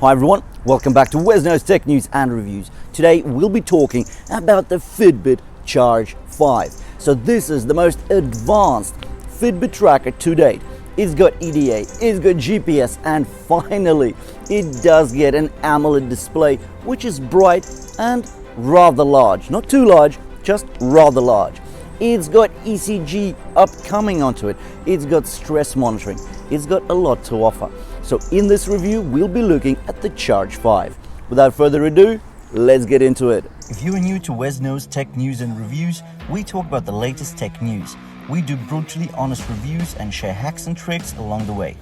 Hi everyone, welcome back to WesKnows Tech News and Reviews. Today we'll be talking about the Fitbit Charge 5. So this is the most advanced Fitbit tracker to date. It's got EDA, it's got GPS, and finally it does get an AMOLED display which is bright and rather large. Not too large, just rather large. It's got ECG upcoming onto it. It's got stress monitoring. It's got a lot to offer. So in this review, we'll be looking at the Charge 5. Without further ado, let's get into it. If you are new to WesKnows Tech News and Reviews, we talk about the latest tech news. We do brutally honest reviews and share hacks and tricks along the way.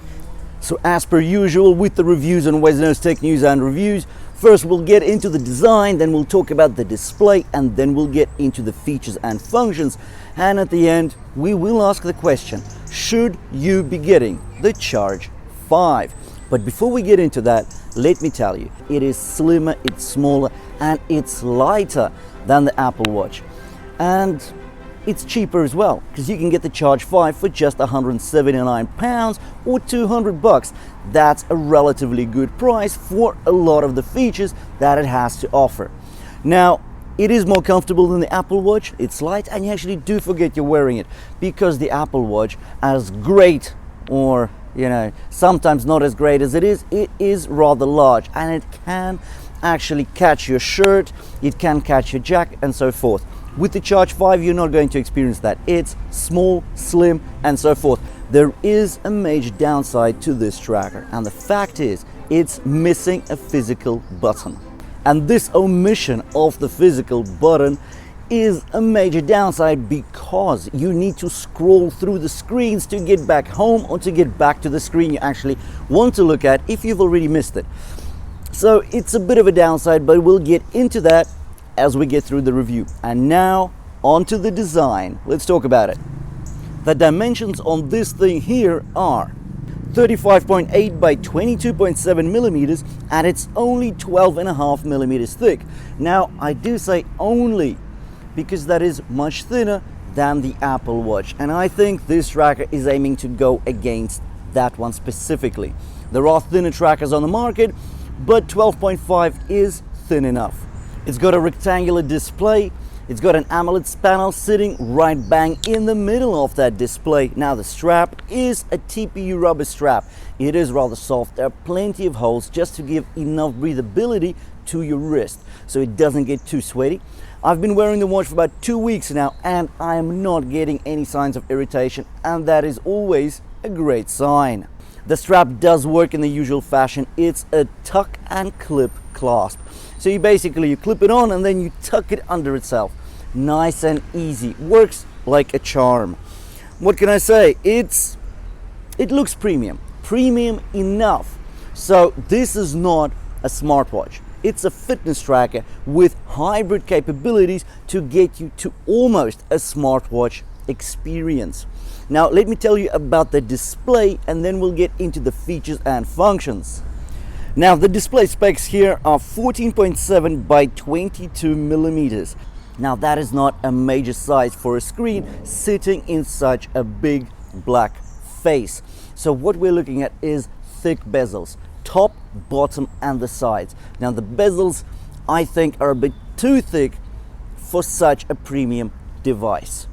So as per usual with the reviews on WesKnows Tech News and Reviews, first we'll get into the design, then we'll talk about the display, and then we'll get into the features and functions. And at the end, we will ask the question, should you be getting the Charge 5? But before we get into that, let me tell you, it is slimmer, it's smaller, and it's lighter than the Apple Watch. And it's cheaper as well, because you can get the Charge 5 for just £179 or $200. That's a relatively good price for a lot of the features that it has to offer. Now, it is more comfortable than the Apple Watch, it's light, and you actually do forget you're wearing it, because the Apple Watch, as great or sometimes not as great as it is rather large, and it can actually catch your shirt, it can catch your jacket, and so forth. With the Charge 5, you're not going to experience that. It's small, slim, and so forth. There is a major downside to this tracker, and the fact is, it's missing a physical button. And this omission of the physical button is a major downside, because you need to scroll through the screens to get back home or to get back to the screen you actually want to look at if you've already missed it. So it's a bit of a downside, but we'll get into that as we get through the review. And now onto the design. Let's talk about it. The dimensions on this thing here are 35.8 by 22.7 millimeters, and it's only 12.5 millimeters thick. Now I do say only because that is much thinner than the Apple Watch, and I think this tracker is aiming to go against that one specifically. There are thinner trackers on the market, but 12.5 is thin enough. It's got a rectangular display. It's got an AMOLED panel sitting right bang in the middle of that display. Now the strap is a TPU rubber strap. It is rather soft. There are plenty of holes just to give enough breathability to your wrist so it doesn't get too sweaty. I've been wearing the watch for about 2 weeks now, and I am not getting any signs of irritation, and that is always a great sign. The strap does work in the usual fashion. It's a tuck and clip clasp. So you clip it on and then you tuck it under itself. Nice and easy. Works like a charm. What can I say? It looks premium. Premium enough. So this is not a smartwatch. It's a fitness tracker with hybrid capabilities to get you to almost a smartwatch experience. Now let me tell you about the display, and then we'll get into the features and functions. Now the display specs here are 14.7 by 22 millimeters. Now that is not a major size for a screen sitting in such a big black face. So what we're looking at is thick bezels, top, bottom, and the sides. Now the bezels, I think, are a bit too thick for such a premium device.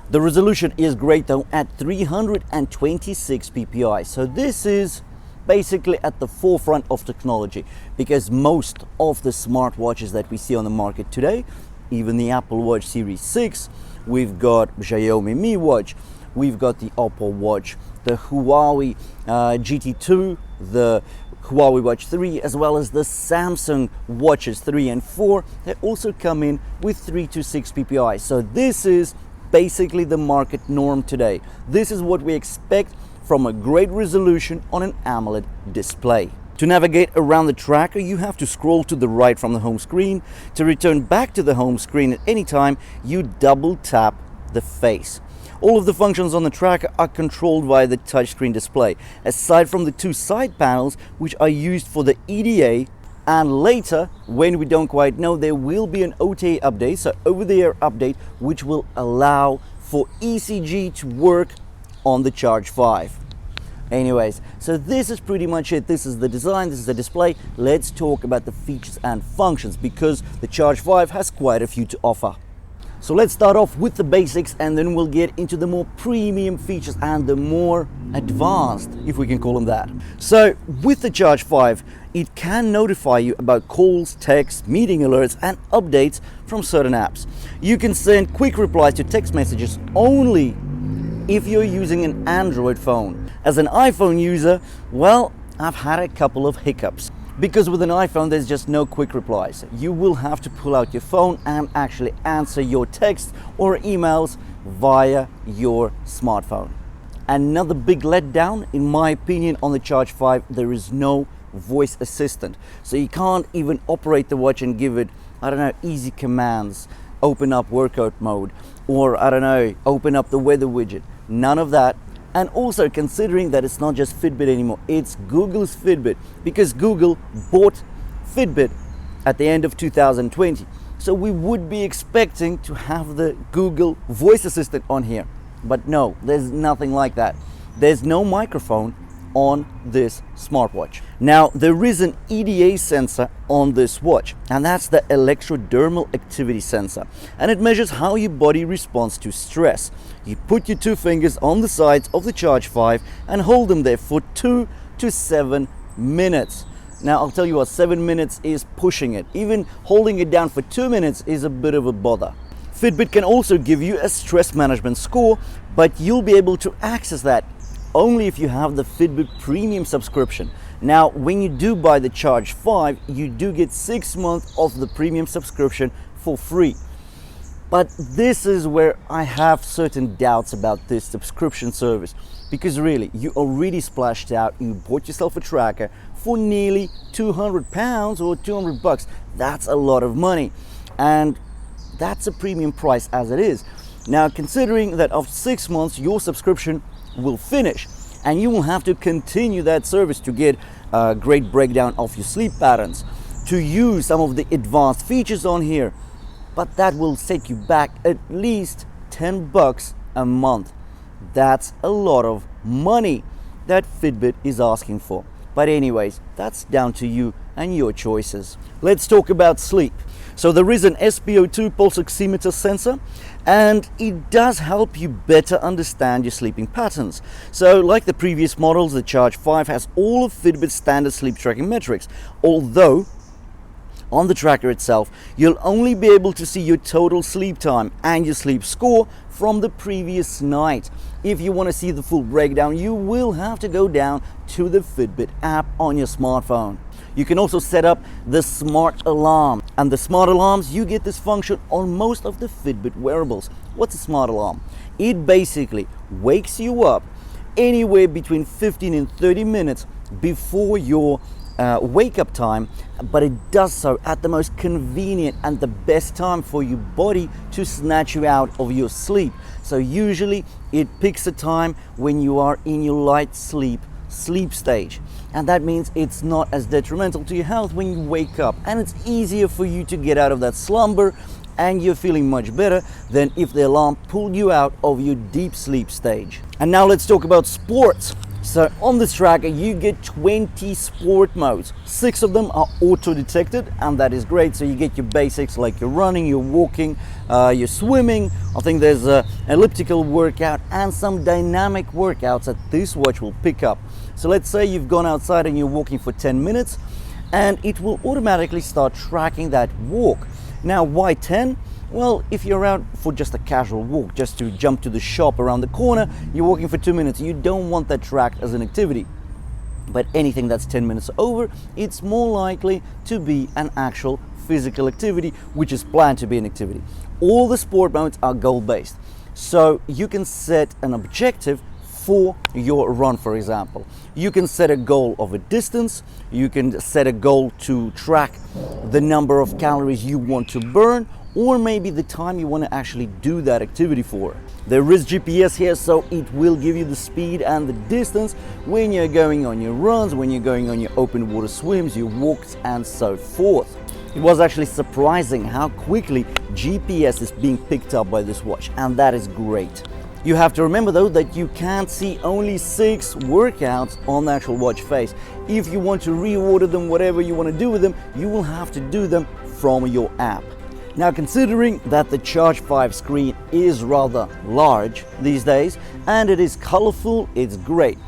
The resolution is great though, at 326 ppi. So this is basically at the forefront of technology, because most of the smartwatches that we see on the market today, even the Apple Watch Series 6, we've got Xiaomi Mi Watch, we've got the Oppo Watch, the Huawei GT2, the Huawei Watch 3, as well as the Samsung Watches 3 and 4. They also come in with 326 ppi. So this is basically the market norm today. This is what we expect from a great resolution on an AMOLED display. To navigate around the tracker, you have to scroll to the right from the home screen. To return back to the home screen at any time, you double tap the face. All of the functions on the tracker are controlled via the touchscreen display, aside from the two side panels which are used for the EDA, and later, when we don't quite know, there will be an OTA update, so over-the-air update, which will allow for ECG to work on the Charge 5. Anyways, so this is pretty much it. This is the design, this is the display. Let's talk about the features and functions, because the Charge 5 has quite a few to offer. So let's start off with the basics, and then we'll get into the more premium features and the more advanced, if we can call them that. So with the Charge 5, it can notify you about calls, texts, meeting alerts and updates from certain apps. You can send quick replies to text messages only if you're using an Android phone. As an iPhone user, well, I've had a couple of hiccups. Because with an iPhone, there's just no quick replies. You will have to pull out your phone and actually answer your texts or emails via your smartphone. Another big letdown, in my opinion, on the Charge 5, there is no voice assistant. So you can't even operate the watch and give it, I don't know, easy commands, open up workout mode, or I don't know, open up the weather widget. None of that. And also considering that it's not just Fitbit anymore, it's Google's Fitbit, because Google bought Fitbit at the end of 2020. So we would be expecting to have the Google voice assistant on here. But no, there's nothing like that. There's no microphone on this smartwatch. Now, there is an EDA sensor on this watch, and that's the electrodermal activity sensor, and it measures how your body responds to stress. You put your two fingers on the sides of the Charge 5 and hold them there for 2 to 7 minutes. Now, I'll tell you what, 7 minutes is pushing it. Even holding it down for 2 minutes is a bit of a bother. Fitbit can also give you a stress management score, but you'll be able to access that only if you have the Fitbit Premium subscription. Now, when you do buy the Charge 5, you do get 6 months of the premium subscription for free. But this is where I have certain doubts about this subscription service, because really, you already splashed out, you bought yourself a tracker for nearly £200 or $200. That's a lot of money, and that's a premium price as it is. Now, considering that after 6 months your subscription will finish and you will have to continue that service to get a great breakdown of your sleep patterns, to use some of the advanced features on here, but that will set you back at least $10 a month. That's a lot of money that Fitbit is asking for. But anyways, that's down to you and your choices. Let's talk about sleep. So there is an SpO2 pulse oximeter sensor, and it does help you better understand your sleeping patterns. So like the previous models, the Charge 5 has all of Fitbit's standard sleep tracking metrics, although on the tracker itself, you'll only be able to see your total sleep time and your sleep score from the previous night. If you want to see the full breakdown, you will have to go down to the Fitbit app on your smartphone. You can also set up the smart alarm, and the smart alarms, you get this function on most of the Fitbit wearables. What's a smart alarm? It basically wakes you up anywhere between 15 and 30 minutes before your wake up time, but it does so at the most convenient and the best time for your body to snatch you out of your sleep. So usually it picks a time when you are in your light sleep stage, and that means it's not as detrimental to your health when you wake up, and it's easier for you to get out of that slumber, and you're feeling much better than if the alarm pulled you out of your deep sleep stage. And now let's talk about sports. So on this tracker, you get 20 sport modes. 6 of them are auto-detected, and that is great. So you get your basics like your running, your walking, your swimming. I think there's an elliptical workout and some dynamic workouts that this watch will pick up. So let's say you've gone outside and you're walking for 10 minutes, and it will automatically start tracking that walk. Now, why 10? Well, if you're out for just a casual walk, just to jump to the shop around the corner, you're walking for 2 minutes, you don't want that tracked as an activity. But anything that's 10 minutes over, it's more likely to be an actual physical activity, which is planned to be an activity. All the sport modes are goal-based, so you can set an objective for your run, for example. You can set a goal of a distance, you can set a goal to track the number of calories you want to burn, or maybe the time you want to actually do that activity for. There is GPS here, so it will give you the speed and the distance when you're going on your runs, when you're going on your open water swims, your walks, and so forth. It was actually surprising how quickly GPS is being picked up by this watch, and that is great. You have to remember though that you can't see only 6 workouts on the actual watch face. If you want to reorder them, whatever you want to do with them, you will have to do them from your app. Now, considering that the Charge 5 screen is rather large these days and it is colorful, it's great,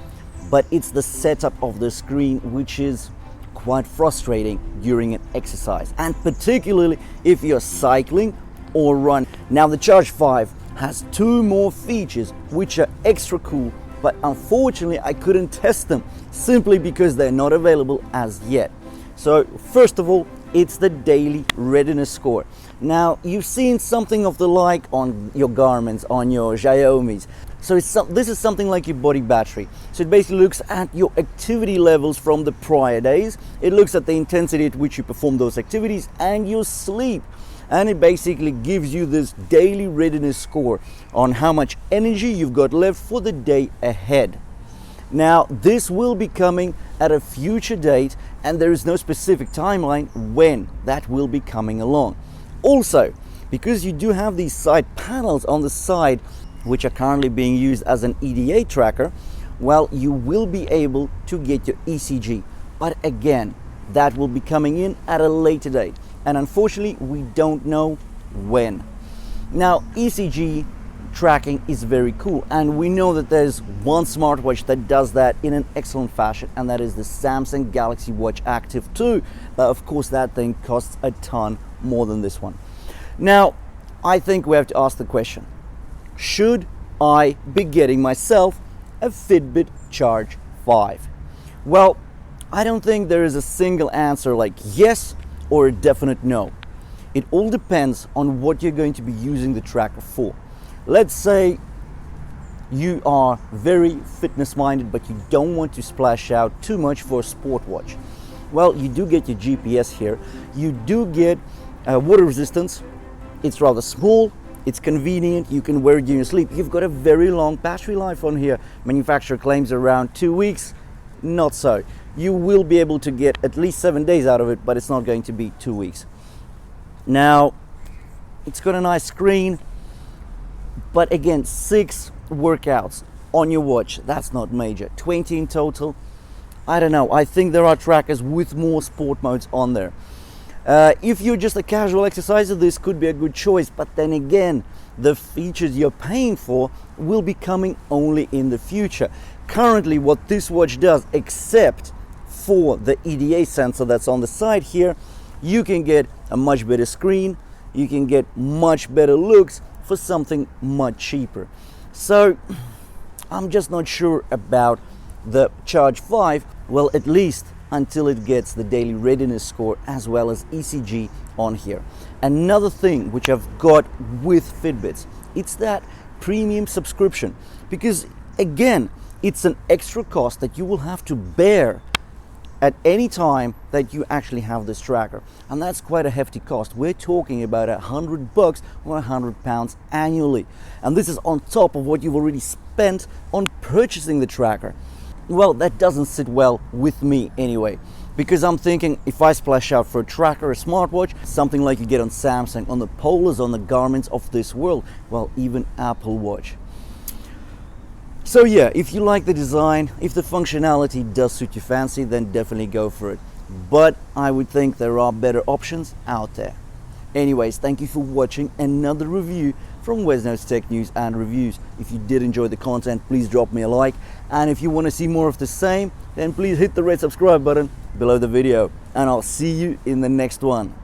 but it's the setup of the screen which is quite frustrating during an exercise, and particularly if you're cycling or run. Now, the Charge 5 has 2 more features which are extra cool, but unfortunately I couldn't test them simply because they're not available as yet. So first of all, it's the daily readiness score. Now, you've seen something of the like on your Garmin's, on your Xiaomi's. So this is something like your body battery. So it basically looks at your activity levels from the prior days. It looks at the intensity at which you perform those activities and your sleep. And it basically gives you this daily readiness score on how much energy you've got left for the day ahead. Now, this will be coming at a future date, and there is no specific timeline when that will be coming along. Also, because you do have these side panels on the side, which are currently being used as an EDA tracker, well, you will be able to get your ECG. But again, that will be coming in at a later date. And unfortunately, we don't know when. Now, ECG tracking is very cool, and we know that there's one smartwatch that does that in an excellent fashion, and that is the Samsung Galaxy Watch Active 2. But of course, that thing costs a ton more than this one. Now, I think we have to ask the question, should I be getting myself a Fitbit Charge 5? Well, I don't think there is a single answer like yes or a definite no. It all depends on what you're going to be using the tracker for. Let's say you are very fitness minded, but you don't want to splash out too much for a sport watch. Well, you do get your GPS here. You do get water resistance. It's rather small. It's convenient. You can wear it during your sleep. You've got a very long battery life on here. Manufacturer claims around 2 weeks. Not so. You will be able to get at least 7 days out of it, but it's not going to be 2 weeks. Now, it's got a nice screen. But again, 6 workouts on your watch, that's not major. 20 in total, I don't know. I think there are trackers with more sport modes on there. If you're just a casual exerciser, this could be a good choice. But then again, the features you're paying for will be coming only in the future. Currently, what this watch does, except for the EDA sensor that's on the side here, you can get a much better screen, you can get much better looks for something much cheaper. So I'm just not sure about the Charge 5, well, at least until it gets the daily readiness score as well as ECG on here. Another thing which I've got with Fitbits, it's that premium subscription, because again, it's an extra cost that you will have to bear at any time that you actually have this tracker, and that's quite a hefty cost. We're talking about $100 or £100 annually, and this is on top of what you've already spent on purchasing the tracker. Well, that doesn't sit well with me anyway, because I'm thinking if I splash out for a tracker, a smartwatch, something like you get on Samsung, on the Polars, on the Garmin's of this world, well, even Apple Watch. So yeah, if you like the design, if the functionality does suit your fancy, then definitely go for it. But I would think there are better options out there. Anyways, thank you for watching another review from WesKnows Tech News and Reviews. If you did enjoy the content, please drop me a like. And if you want to see more of the same, then please hit the red subscribe button below the video. And I'll see you in the next one.